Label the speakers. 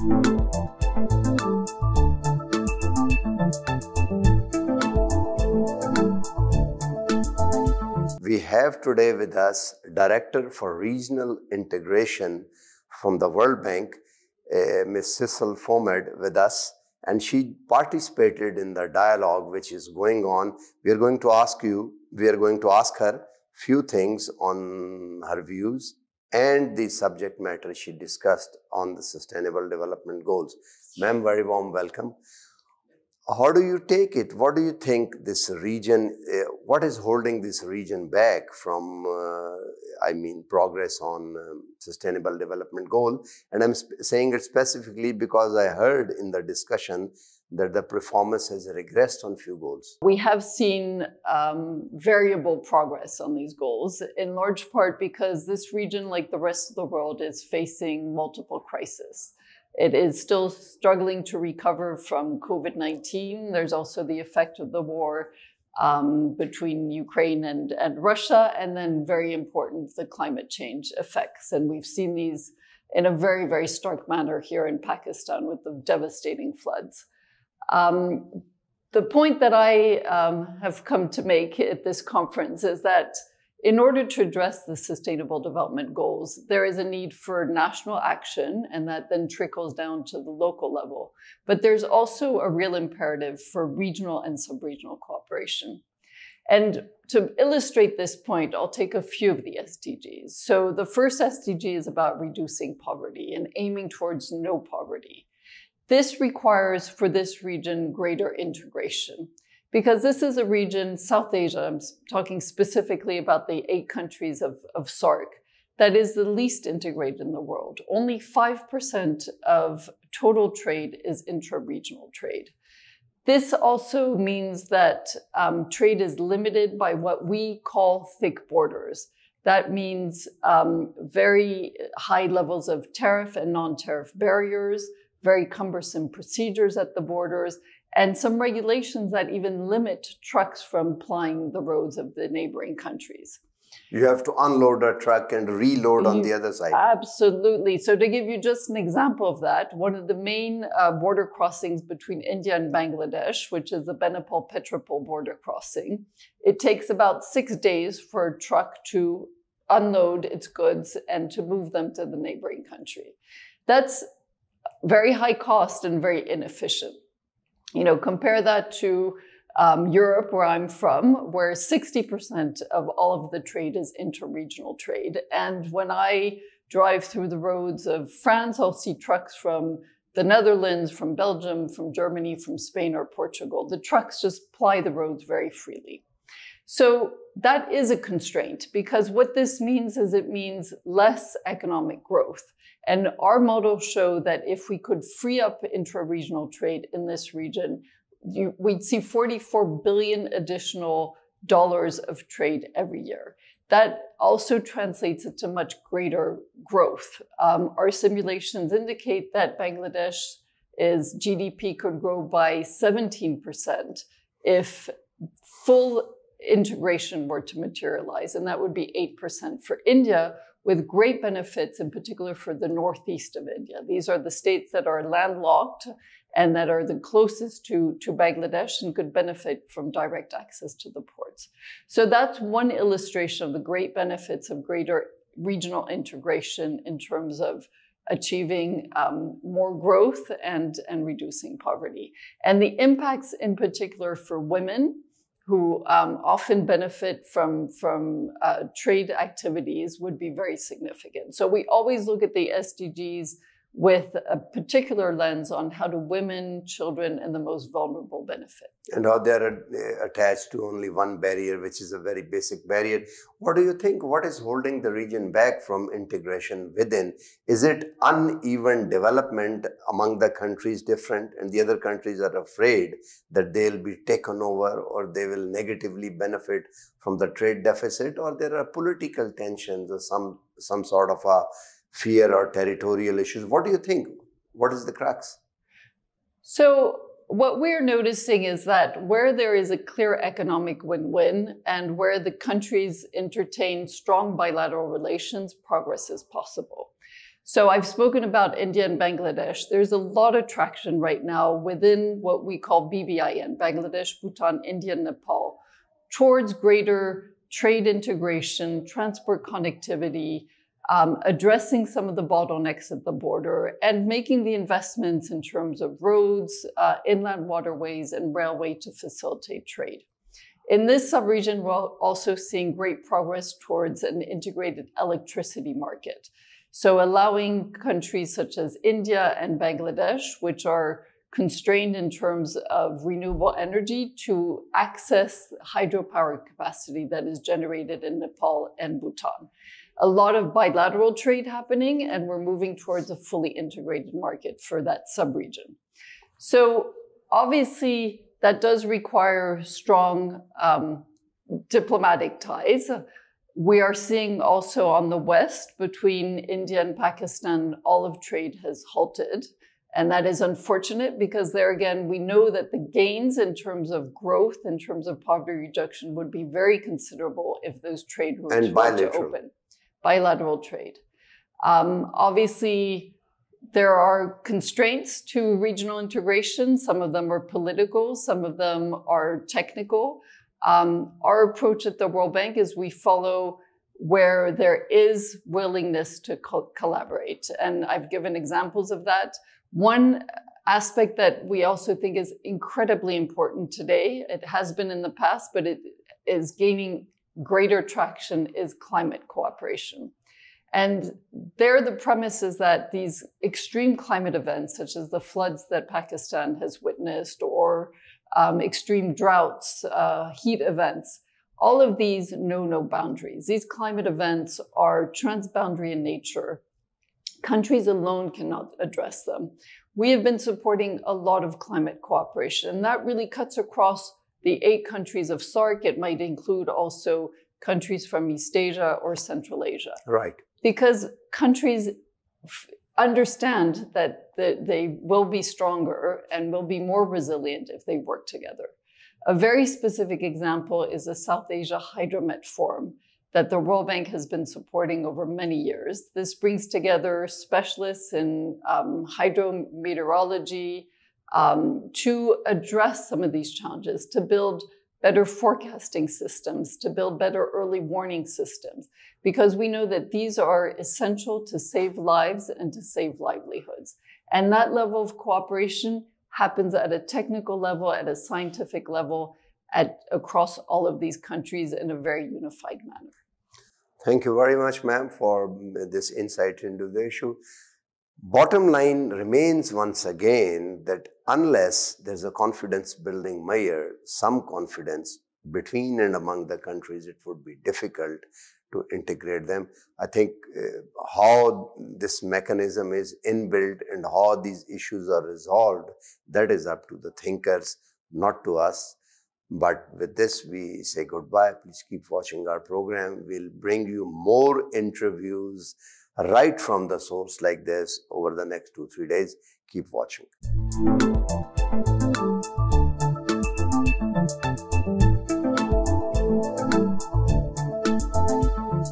Speaker 1: We have today with us Director for Regional Integration from the World Bank, Ms. Cecile Fruman, with us, and she participated in the dialogue which is going on. We are going to ask her few things on her views and the subject matter she discussed on the Sustainable Development Goals. Ma'am, very warm welcome. How do you take it? What do you think this region, what is holding this region back from, progress on Sustainable Development Goal? And I'm saying it specifically because I heard in the discussion that the performance has regressed on few goals.
Speaker 2: We have seen variable progress on these goals, in large part because this region, like the rest of the world, is facing multiple crises. It is still struggling to recover from COVID-19. There's also the effect of the war between Ukraine and Russia, and then very important, the climate change effects. And we've seen these in a very, very stark manner here in Pakistan with the devastating floods. The point that I have come to make at this conference is that in order to address the Sustainable Development Goals, there is a need for national action, and that then trickles down to the local level. But there's also a real imperative for regional and sub-regional cooperation. And to illustrate this point, I'll take a few of the SDGs. So the first SDG is about reducing poverty and aiming towards no poverty. This requires for this region greater integration. Because this is a region, South Asia, I'm talking specifically about the 8 countries of SAARC, that is the least integrated in the world. Only 5% of total trade is intra-regional trade. This also means that trade is limited by what we call thick borders. That means very high levels of tariff and non-tariff barriers, very cumbersome procedures at the borders, and some regulations that even limit trucks from plying the roads of the neighboring countries.
Speaker 1: You have to unload a truck and reload on the other side.
Speaker 2: Absolutely. So to give you just an example of that, one of the main border crossings between India and Bangladesh, which is the Benapole-Petrapole border crossing, it takes about 6 days for a truck to unload its goods and to move them to the neighboring country. That's very high cost and very inefficient. You know, compare that to Europe, where I'm from, where 60% of all of the trade is interregional trade. And when I drive through the roads of France, I'll see trucks from the Netherlands, from Belgium, from Germany, from Spain or Portugal. The trucks just ply the roads very freely. So that is a constraint, because what this means is it means less economic growth. And our models show that if we could free up intra-regional trade in this region, we'd see $44 billion additional dollars of trade every year. That also translates into much greater growth. Our simulations indicate that Bangladesh's GDP could grow by 17% if full integration were to materialize, and that would be 8% for India, with great benefits, in particular for the northeast of India. These are the states that are landlocked and that are the closest to Bangladesh and could benefit from direct access to the ports. So that's one illustration of the great benefits of greater regional integration in terms of achieving more growth and reducing poverty. And the impacts in particular for women, who often benefit from trade activities, would be very significant. So we always look at the SDGs with a particular lens on how do women, children, and the most vulnerable benefit.
Speaker 1: And how they're attached to only one barrier, which is a very basic barrier. What do you think? What is holding the region back from integration within? Is it uneven development among the countries different, and the other countries are afraid that they'll be taken over or they will negatively benefit from the trade deficit, or there are political tensions or some sort of a fear or territorial issues? What do you think? What is the crux?
Speaker 2: So what we're noticing is that where there is a clear economic win-win and where the countries entertain strong bilateral relations, progress is possible. So I've spoken about India and Bangladesh. There's a lot of traction right now within what we call BBIN, Bangladesh, Bhutan, India, and Nepal, towards greater trade integration, transport connectivity, addressing some of the bottlenecks at the border, and making the investments in terms of roads, inland waterways, and railway to facilitate trade. In this subregion, we're also seeing great progress towards an integrated electricity market. So allowing countries such as India and Bangladesh, which are constrained in terms of renewable energy, to access hydropower capacity that is generated in Nepal and Bhutan. A lot of bilateral trade happening, and we're moving towards a fully integrated market for that subregion. So obviously, that does require strong diplomatic ties. We are seeing also on the west, between India and Pakistan, olive trade has halted. And that is unfortunate because there again, we know that the gains in terms of growth, in terms of poverty reduction would be very considerable if those trade routes were to open. Bilateral trade. Obviously, there are constraints to regional integration. Some of them are political, some of them are technical. Our approach at the World Bank is we follow where there is willingness to collaborate. And I've given examples of that. One aspect that we also think is incredibly important today, it has been in the past, but it is gaining greater traction, is climate cooperation. And there the premise is that these extreme climate events, such as the floods that Pakistan has witnessed, or extreme droughts, heat events, all of these know no boundaries. These climate events are transboundary in nature. Countries alone cannot address them. We have been supporting a lot of climate cooperation, and that really cuts across the 8 countries of SAARC. It might include also countries from East Asia or Central Asia.
Speaker 1: Right.
Speaker 2: Because countries understand that they will be stronger and will be more resilient if they work together. A very specific example is the South Asia Hydromet Forum that the World Bank has been supporting over many years. This brings together specialists in hydrometeorology to address some of these challenges, to build better forecasting systems, to build better early warning systems, because we know that these are essential to save lives and to save livelihoods. And that level of cooperation happens at a technical level, at a scientific level, across all of these countries in a very unified manner.
Speaker 1: Thank you very much, ma'am, for this insight into the issue. Bottom line remains once again that unless there's a confidence building measure, some confidence between and among the countries, it would be difficult to integrate them. I think how this mechanism is inbuilt and how these issues are resolved, that is up to the thinkers, not to us. But with this, we say goodbye. Please keep watching our program. We'll bring you more interviews right from the source like this over the next 2-3 days. Keep watching.